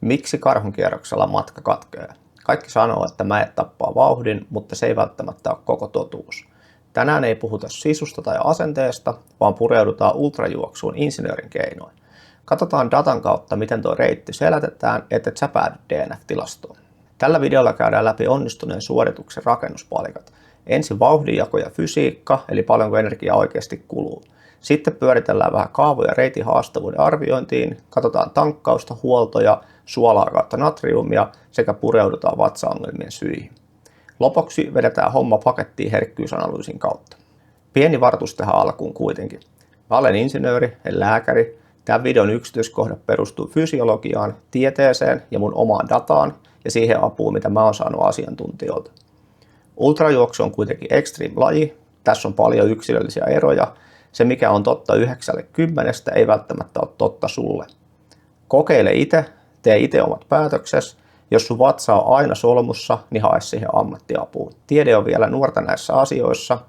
Miksi karhunkierroksella matka katkeaa? Kaikki sanoo, että mäet tappaa vauhdin, mutta se ei välttämättä ole koko totuus. Tänään ei puhuta sisusta tai asenteesta, vaan pureudutaan ultrajuoksuun insinöörin keinoin. Katsotaan datan kautta, miten tuo reitti selätetään, ettei sä päädy DNF-tilastoon. Tällä videolla käydään läpi onnistuneen suorituksen rakennuspalikat. Ensin vauhdinjako ja fysiikka, eli paljonko energiaa oikeasti kuluu. Sitten pyöritellään vähän kaavoja reitin haastavuuden arviointiin, katsotaan tankkausta, huoltoja, suolaa kautta natriumia sekä pureudutaan vatsaongelmien syihin. Lopuksi vedetään homma pakettiin herkkyysanalyysin kautta. Pieni varoitus tähän alkuun kuitenkin. Mä olen insinööri, en lääkäri. Tämän videon yksityiskohdat perustuu fysiologiaan, tieteeseen ja mun omaan dataan ja siihen apuun, mitä mä oon saanut asiantuntijoilta. Ultrajuoksu on kuitenkin extreme-laji. Tässä on paljon yksilöllisiä eroja. Se, mikä on totta 9/10, ei välttämättä ole totta sulle. Kokeile itse, tee itse omat päätöksesi. Jos sun vatsa on aina solmussa, niin hae siihen ammattiapuun. Tiede on vielä nuorta näissä asioissa.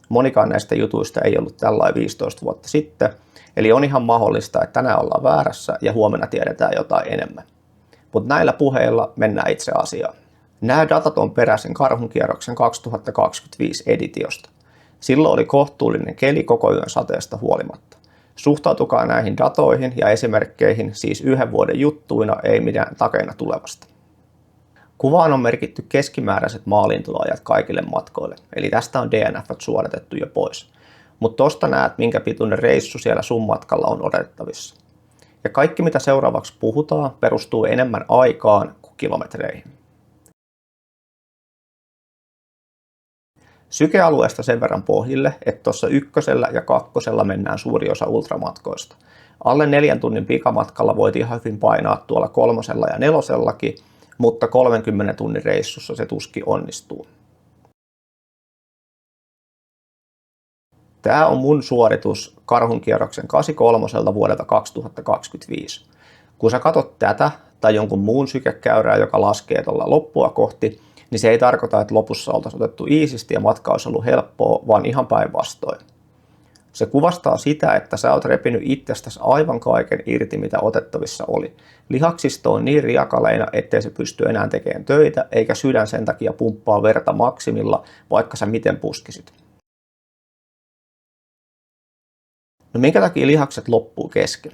Monikaan näistä jutuista ei ollut tällainen 15 vuotta sitten. Eli on ihan mahdollista, että tänään ollaan väärässä ja huomenna tiedetään jotain enemmän. Mutta näillä puheilla mennään itse asiaan. Nämä datat on peräisin karhunkierroksen 2025 editiosta. Silloin oli kohtuullinen keli koko yön sateesta huolimatta. Suhtautukaa näihin datoihin ja esimerkkeihin siis yhden vuoden juttuina, ei mitään takeina tulevasta. Kuvaan on merkitty keskimääräiset maalintuloajat kaikille matkoille, eli tästä on DNF:t suoritettu jo pois. Mutta tosta näet, minkä pituinen reissu siellä sun matkalla on odotettavissa. Ja kaikki mitä seuraavaksi puhutaan perustuu enemmän aikaan kuin kilometreihin. Sykealueesta sen verran pohjille, että tuossa 1. ja 2. mennään suuri osa ultramatkoista. Alle 4 tunnin pikamatkalla voit ihan hyvin painaa tuolla 3. ja 4. mutta 30 tunnin reissussa se tuskin onnistuu. Tämä on mun suoritus karhunkierroksen 83 vuodelta 2025. Kun sä katot tätä tai jonkun muun sykekäyrää, joka laskee tuolla loppua kohti, niin se ei tarkoita, että lopussa oltaisiin otettu iisisti ja matka olisi ollut helppoa, vaan ihan päinvastoin. Se kuvastaa sitä, että sä oot repinyt itsestäsi aivan kaiken irti, mitä otettavissa oli. Lihaksisto on niin riakaleina, ettei se pysty enää tekemään töitä, eikä sydän sen takia pumppaa verta maksimilla, vaikka sä miten puskisit. No minkä takia lihakset loppuu kesken?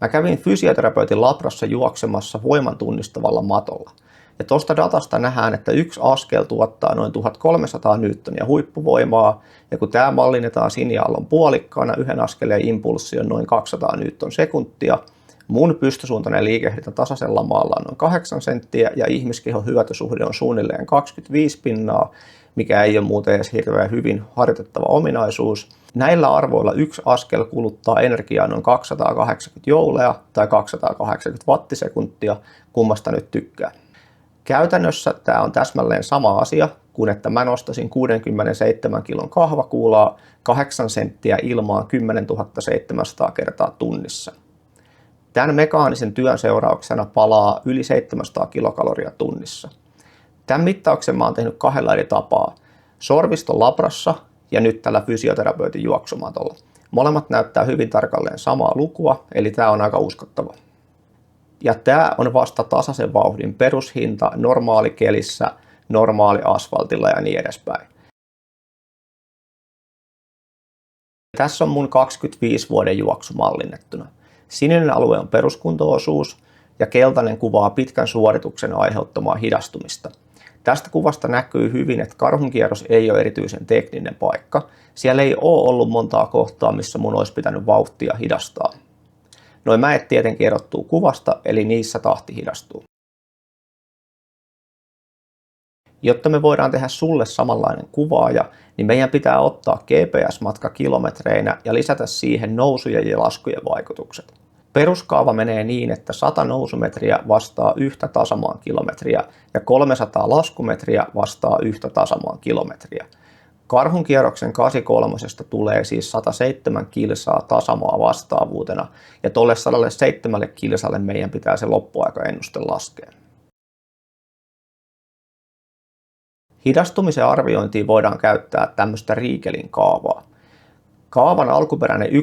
Mä kävin fysioterapeutin labrassa juoksemassa voiman tunnistavalla matolla. Ja tuosta datasta nähdään, että yksi askel tuottaa noin 1300 newtonia huippuvoimaa, ja kun tämä mallinnetaan siniaallon puolikkaana, yhden askeleen impulssi on noin 200 newton sekuntia. Mun pystysuuntainen liikehdintä tasaisella maalla on noin 8 senttiä, ja ihmiskehon hyötysuhde on suunnilleen 25 pinnaa, mikä ei ole muuten edes hirveän hyvin harjoitettava ominaisuus. Näillä arvoilla yksi askel kuluttaa energiaa noin 280 joulea tai 280 wattisekuntia, kummasta nyt tykkää. Käytännössä tämä on täsmälleen sama asia kuin että mä nostasin 67 kilon kahvakuulaa 8 senttiä ilmaan 10 700 kertaa tunnissa. Tämän mekaanisen työn seurauksena palaa yli 700 kilokaloria tunnissa. Tämän mittauksen mä oon tehnyt 2 eri tapaa. Sorviston labrassa ja nyt tällä fysioterapeutin juoksumatolla. Molemmat näyttää hyvin tarkalleen samaa lukua, eli tämä on aika uskottava. Ja tämä on vasta tasaisen vauhdin perushinta normaalikelissä, normaali asfaltilla ja niin edespäin. Tässä on mun 25 vuoden juoksu mallinnettuna. Sininen alue on peruskunto-osuus ja keltainen kuvaa pitkän suorituksen aiheuttamaa hidastumista. Tästä kuvasta näkyy hyvin, että karhunkierros ei ole erityisen tekninen paikka. Siellä ei ole ollut montaa kohtaa, missä mun olisi pitänyt vauhtia hidastaa. Noin mäet tietenkin erottuu kuvasta, eli niissä tahti hidastuu. Jotta me voidaan tehdä sulle samanlainen kuvaaja, niin meidän pitää ottaa GPS-matka kilometreinä ja lisätä siihen nousujen ja laskujen vaikutukset. Peruskaava menee niin, että 100 nousumetriä vastaa yhtä tasamaan kilometriä ja 300 laskumetriä vastaa yhtä tasamaan kilometriä. Karhunkierroksen 83 tulee siis 107 kilsaa tasamaa vastaavuutena ja tuolle 107 kilsalle meidän pitää se loppuaikaennuste laskea. Hidastumisen arviointiin voidaan käyttää tämmöistä Riegelin kaavaa. Kaavan alkuperäinen 1,06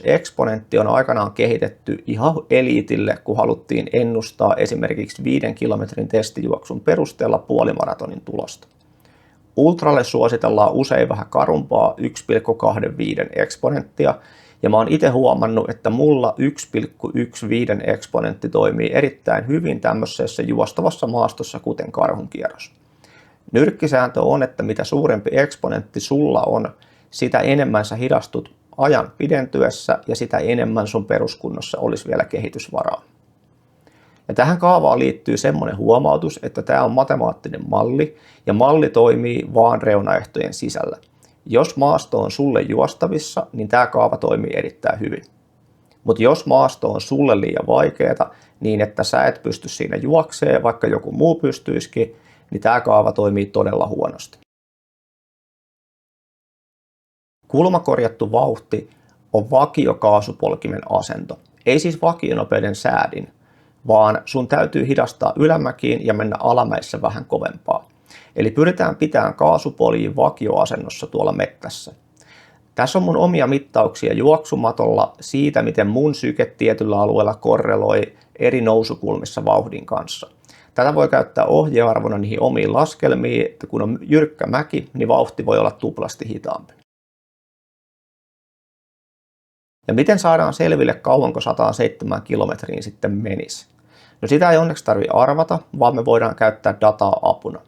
eksponentti on aikanaan kehitetty ihan eliitille, kun haluttiin ennustaa esimerkiksi 5 kilometrin testijuoksun perusteella puolimaratonin tulosta. Ultralle suositellaan usein vähän karumpaa 1,25 eksponenttia, ja mä oon itse huomannut, että mulla 1,15 eksponentti toimii erittäin hyvin tämmöisessä juostavassa maastossa, kuten karhunkierros. Nyrkkisääntö on, että mitä suurempi eksponentti sulla on, sitä enemmän sä hidastut ajan pidentyessä ja sitä enemmän sun peruskunnossa olisi vielä kehitysvaraa. Ja tähän kaavaan liittyy semmoinen huomautus, että tämä on matemaattinen malli ja malli toimii vaan reunaehtojen sisällä. Jos maasto on sulle juostavissa, niin tämä kaava toimii erittäin hyvin. Mutta jos maasto on sulle liian vaikeaa, niin että sä et pysty siinä juokseen, vaikka joku muu pystyisikin, niin tämä kaava toimii todella huonosti. Kulmakorjattu vauhti on vakiokaasupolkimen asento. Ei siis vakionopeuden säädin, vaan sun täytyy hidastaa ylämäkiin ja mennä alamäissä vähän kovempaa. Eli pyritään pitämään kaasupoljiin vakioasennossa tuolla mettässä. Tässä on mun omia mittauksia juoksumatolla siitä, miten mun syke tietyllä alueella korreloi eri nousukulmissa vauhdin kanssa. Tätä voi käyttää ohjearvona niihin omiin laskelmiin, että kun on jyrkkä mäki, niin vauhti voi olla tuplasti hitaampi. Ja miten saadaan selville, kauanko 107 kilometriin sitten menisi? No sitä ei onneksi tarvitse arvata, vaan me voidaan käyttää dataa apuna.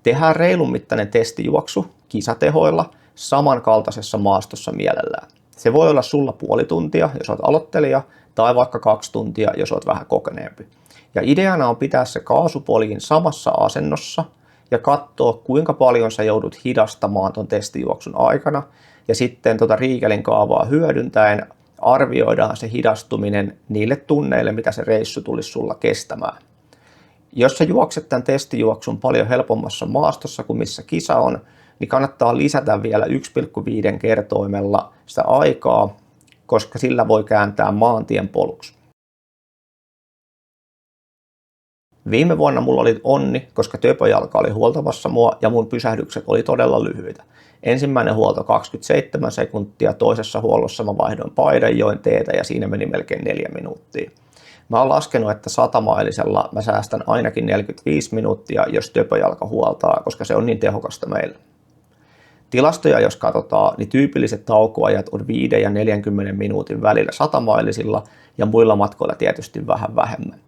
Tehdään reilun mittainen testijuoksu kisatehoilla samankaltaisessa maastossa mielellään. Se voi olla sulla puoli tuntia, jos olet aloittelija, tai vaikka 2 tuntia, jos olet vähän kokeneempi. Ja ideana on pitää se kaasupoljin samassa asennossa ja katsoa, kuinka paljon sä joudut hidastamaan ton testijuoksun aikana. Ja sitten Riegelin kaavaa hyödyntäen arvioidaan se hidastuminen niille tunneille, mitä se reissu tulisi sulla kestämään. Jos sä juokset tämän testijuoksun paljon helpommassa maastossa kuin missä kisa on, niin kannattaa lisätä vielä 1,5 kertoimella sitä aikaa, koska sillä voi kääntää maantien poluksi. Viime vuonna mulla oli onni, koska töpöjalka oli huoltamassa mua ja mun pysähdykset oli todella lyhyitä. Ensimmäinen huolto 27 sekuntia, toisessa huollossa mä vaihdoin paidan, join teetä ja siinä meni melkein 4 minuuttia. Mä oon laskenut, että 100-mailisella mä säästän ainakin 45 minuuttia, jos töpöjalka huoltaa, koska se on niin tehokasta meillä. Tilastoja jos katsotaan, niin tyypilliset taukoajat on 5 ja 40 minuutin välillä 100-mailisilla ja muilla matkoilla tietysti vähän vähemmän.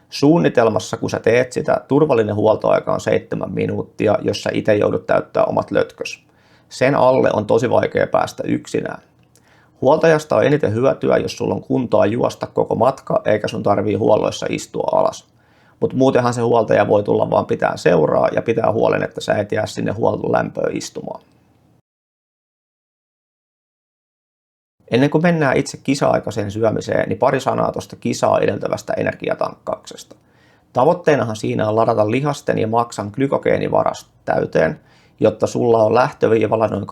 Suunnitelmassa, kun sä teet sitä, turvallinen huoltoaika on 7 minuuttia, jos sä itse joudut täyttää omat lötkös. Sen alle on tosi vaikea päästä yksinään. Huoltajasta on eniten hyötyä, jos sulla on kuntoa juosta koko matka, eikä sun tarvii huolloissa istua alas. Mutta muutenhan se huoltaja voi tulla vaan pitää seuraa ja pitää huolen, että sä et jää sinne huoltolämpöön istumaan. Ennen kuin mennään itse kisa-aikaiseen syömiseen, niin pari sanaa tuosta kisaa edeltävästä energiatankkauksesta. Tavoitteenahan siinä on ladata lihasten ja maksan glykogeenivarastot täyteen, jotta sulla on lähtöviivalla noin 2000-2500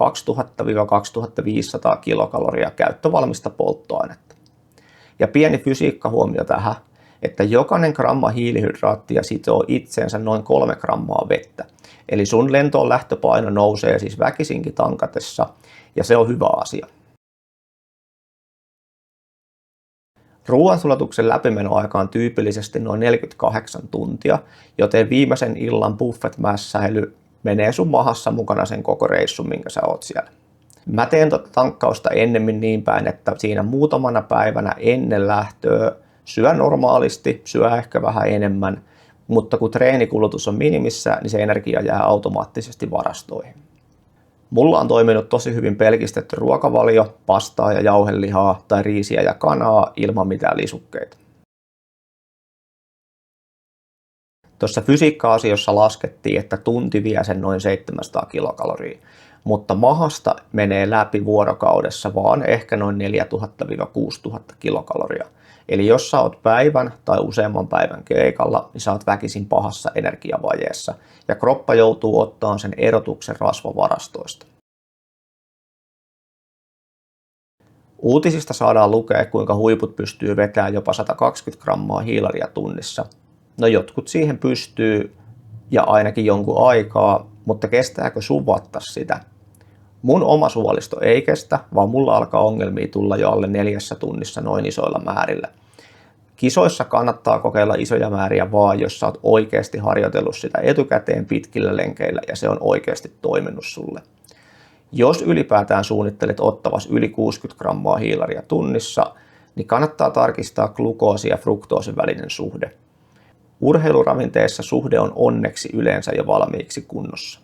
kilokaloria käyttövalmista polttoainetta. Ja pieni fysiikkahuomio tähän, että jokainen gramma hiilihydraattia sitoo itseensä noin 3 grammaa vettä. Eli sun lentoon lähtöpaino nousee siis väkisinkin tankatessa, ja se on hyvä asia. Ruoansulatuksen läpimenoaika on tyypillisesti noin 48 tuntia, joten viimeisen illan buffet-mässäily menee sun mahassa mukana sen koko reissun, minkä sä oot siellä. Mä teen tankkausta ennemmin niin päin, että siinä muutamana päivänä ennen lähtöä syö normaalisti, syö ehkä vähän enemmän, mutta kun treenikulutus on minimissä, niin se energia jää automaattisesti varastoihin. Mulla on toiminut tosi hyvin pelkistetty ruokavalio, pastaa ja jauhelihaa tai riisiä ja kanaa ilman mitään lisukkeita. Tuossa fysiikka-asiossa laskettiin, että tunti vie sen noin 700 kilokaloria, mutta mahasta menee läpi vuorokaudessa vaan ehkä noin 4000-6000 kilokaloria. Eli jos sä oot päivän tai useamman päivän keikalla, niin sä oot väkisin pahassa energiavajeessa ja kroppa joutuu ottamaan sen erotuksen rasvavarastoista. Uutisista saadaan lukea, kuinka huiput pystyy vetämään jopa 120 grammaa hiilaria tunnissa. No jotkut siihen pystyy ja ainakin jonkun aikaa, mutta kestääkö suvatta sitä? Mun oma suolisto ei kestä, vaan mulla alkaa ongelmia tulla jo alle 4 tunnissa noin isoilla määrillä. Kisoissa kannattaa kokeilla isoja määriä vaan, jos sä oot oikeasti harjoitellut sitä etukäteen pitkillä lenkeillä ja se on oikeasti toiminut sulle. Jos ylipäätään suunnittelet ottavas yli 60 grammaa hiilaria tunnissa, niin kannattaa tarkistaa glukoosin ja fruktoosin välinen suhde. Urheiluravinteessa suhde on onneksi yleensä jo valmiiksi kunnossa.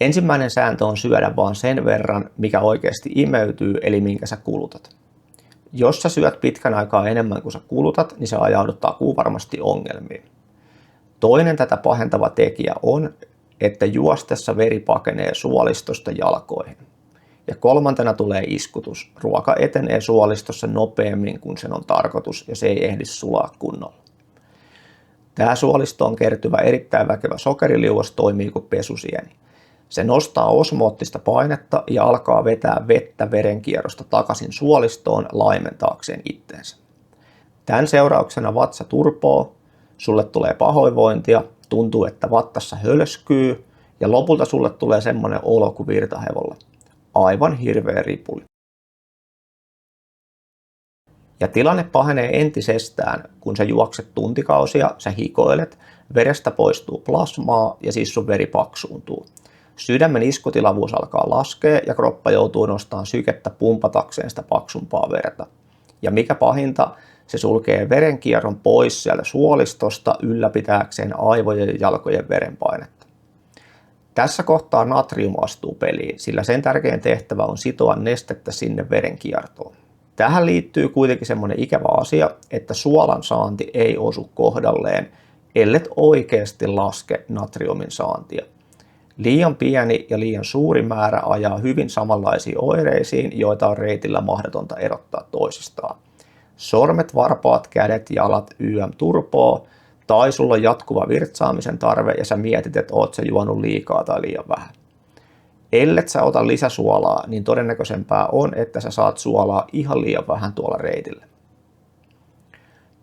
Ensimmäinen sääntö on syödä vaan sen verran, mikä oikeasti imeytyy, eli minkä sä kulutat. Jos sä syöt pitkän aikaa enemmän kuin sä kulutat, niin se ajauduttaa kuuvarmasti ongelmiin. Toinen tätä pahentava tekijä on, että juostessa veri pakenee suolistosta jalkoihin. Ja kolmantena tulee iskutus. Ruoka etenee suolistossa nopeammin kuin sen on tarkoitus ja se ei ehdi sulaa kunnolla. Tämä suolistoon kertyvä erittäin väkevä sokeriliuos toimii kuin pesusieni. Se nostaa osmoottista painetta ja alkaa vetää vettä verenkierrosta takaisin suolistoon laimentaakseen itteensä. Tämän seurauksena vatsa turpoo, sulle tulee pahoinvointia, tuntuu, että vattassa hölskyy ja lopulta sulle tulee semmoinen olo kuin virtahevolla. Aivan hirveä ripuli. Ja tilanne pahenee entisestään, kun sä juokset tuntikausia, sä hikoilet, verestä poistuu plasmaa ja siis sun veri paksuuntuu. Sydämen iskutilavuus alkaa laskea ja kroppa joutuu nostamaan sykettä pumpatakseen sitä paksumpaa verta. Ja mikä pahinta, se sulkee verenkierron pois sieltä suolistosta ylläpitääkseen aivojen ja jalkojen verenpainetta. Tässä kohtaa natrium astuu peliin, sillä sen tärkein tehtävä on sitoa nestettä sinne verenkiertoon. Tähän liittyy kuitenkin semmoinen ikävä asia, että suolan saanti ei osu kohdalleen, ellet oikeasti laske natriumin saantia. Liian pieni ja liian suuri määrä ajaa hyvin samanlaisiin oireisiin, joita on reitillä mahdotonta erottaa toisistaan. Sormet, varpaat, kädet, jalat, turpoo, tai sulla on jatkuva virtsaamisen tarve ja sä mietit, että oot sä juonut liikaa tai liian vähän. Ellet sä ota lisäsuolaa, niin todennäköisempää on, että sä saat suolaa ihan liian vähän tuolla reitillä.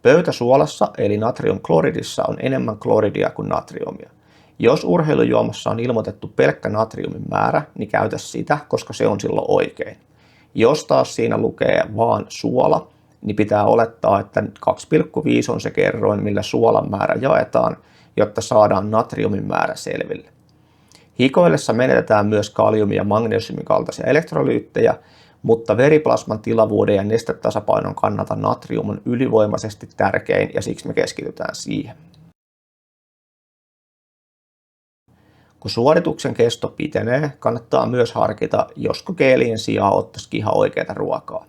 Pöytäsuolassa eli natriumkloridissa on enemmän kloridia kuin natriumia. Jos urheilujuomassa on ilmoitettu pelkkä natriumin määrä, niin käytä sitä, koska se on silloin oikein. Jos taas siinä lukee vaan suola, niin pitää olettaa, että 2,5 on se kerroin, millä suolan määrä jaetaan, jotta saadaan natriumin määrä selville. Hikoillessa menetetään myös kaliumin ja magnesiumin kaltaisia elektrolyyttejä, mutta veriplasman tilavuuden ja nestetasapainon kannalta natrium on ylivoimaisesti tärkein ja siksi me keskitytään siihen. Kun suorituksen kesto pitenee, kannattaa myös harkita, josko geelien sijaan ottaisikin ihan oikeaa ruokaa.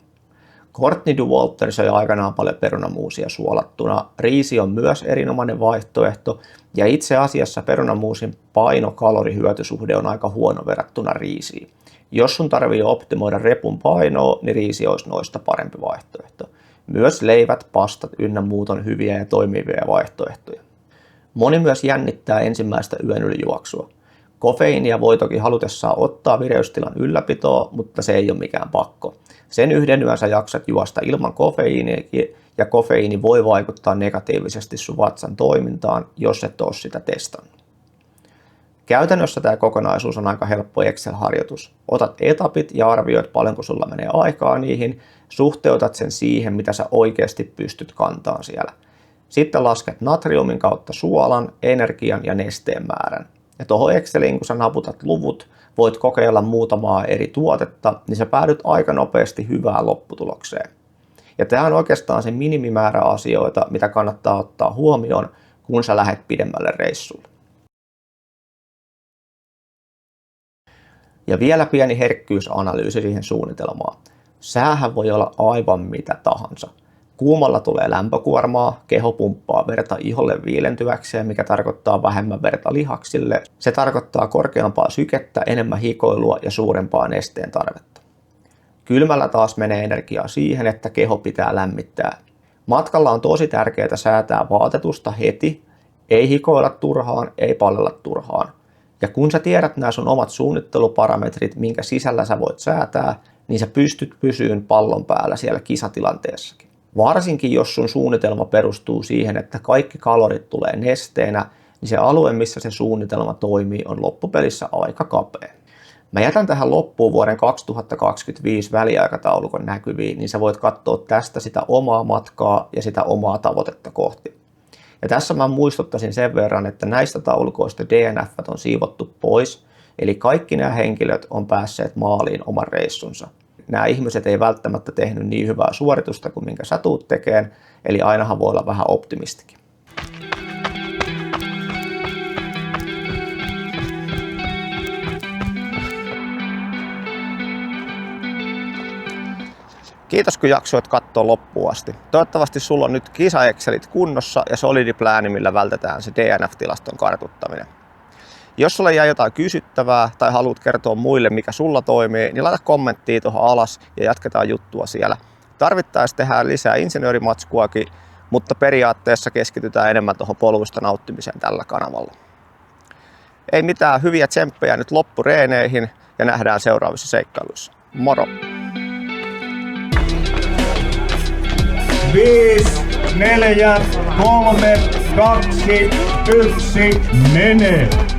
Courtney Dauwalter söi aikanaan paljon perunamuusia suolattuna. Riisi on myös erinomainen vaihtoehto ja itse asiassa perunamuusin paino-kalorihyötysuhde on aika huono verrattuna riisiin. Jos sun tarvii optimoida repun painoa, niin riisi olisi noista parempi vaihtoehto. Myös leivät, pastat ynnä muut on hyviä ja toimivia vaihtoehtoja. Moni myös jännittää ensimmäistä yön ylijuoksua. Kofeiinia voi toki halutessaan ottaa vireystilan ylläpitoa, mutta se ei ole mikään pakko. Sen yhden yön sä jaksat juosta ilman kofeiiniakin, ja kofeiini voi vaikuttaa negatiivisesti sun vatsan toimintaan, jos et ole sitä testannut. Käytännössä tämä kokonaisuus on aika helppo Excel-harjoitus. Otat etapit ja arvioit paljonko sulla menee aikaa niihin, suhteutat sen siihen, mitä sä oikeasti pystyt kantaan siellä. Sitten lasket natriumin kautta suolan, energian ja nesteen määrän. Ja tuohon Exceliin, kun sä naputat luvut, voit kokeilla muutamaa eri tuotetta, niin sä päädyt aika nopeasti hyvään lopputulokseen. Ja tämä on oikeastaan se minimimäärä asioita, mitä kannattaa ottaa huomioon, kun sä lähdet pidemmälle reissulle. Ja vielä pieni herkkyysanalyysi siihen suunnitelmaan. Säähän voi olla aivan mitä tahansa. Kuumalla tulee lämpökuormaa, keho pumppaa verta iholle viilentyväkseen, mikä tarkoittaa vähemmän verta lihaksille. Se tarkoittaa korkeampaa sykettä, enemmän hikoilua ja suurempaa nesteen tarvetta. Kylmällä taas menee energiaa siihen, että keho pitää lämmittää. Matkalla on tosi tärkeää säätää vaatetusta heti, ei hikoilla turhaan, ei palella turhaan. Ja kun sä tiedät nämä sun omat suunnitteluparametrit, minkä sisällä sä voit säätää, niin sä pystyt pysyyn pallon päällä siellä kisatilanteessakin. Varsinkin jos sun suunnitelma perustuu siihen, että kaikki kalorit tulee nesteenä, niin se alue, missä se suunnitelma toimii, on loppupelissä aika kapea. Mä jätän tähän loppuun vuoden 2025 väliaikataulukon näkyviin, niin sä voit katsoa tästä sitä omaa matkaa ja sitä omaa tavoitetta kohti. Ja tässä mä muistuttaisin sen verran, että näistä taulukoista DNF:t on siivottu pois, eli kaikki nämä henkilöt on päässeet maaliin oman reissunsa. Nämä ihmiset ei välttämättä tehnyt niin hyvää suoritusta kuin minkä sä tuut tekemään, eli ainahan voi olla vähän optimistikin. Kiitos kun jaksoit katsoa loppuun asti. Toivottavasti sulla on nyt kisa-excelit kunnossa ja solidi plääni, millä vältetään se DNF-tilaston kartuttaminen. Jos sulla jää jotain kysyttävää tai haluat kertoa muille, mikä sulla toimii, niin laita kommenttia tuohon alas ja jatketaan juttua siellä. Tarvittaessa tehdään lisää insinöörimatskuakin, mutta periaatteessa keskitytään enemmän tuohon poluista nauttimiseen tällä kanavalla. Ei mitään, hyviä tsemppejä nyt loppureeneihin ja nähdään seuraavissa seikkailuissa. Moro! 5, 4, 3, 2, 1, mene!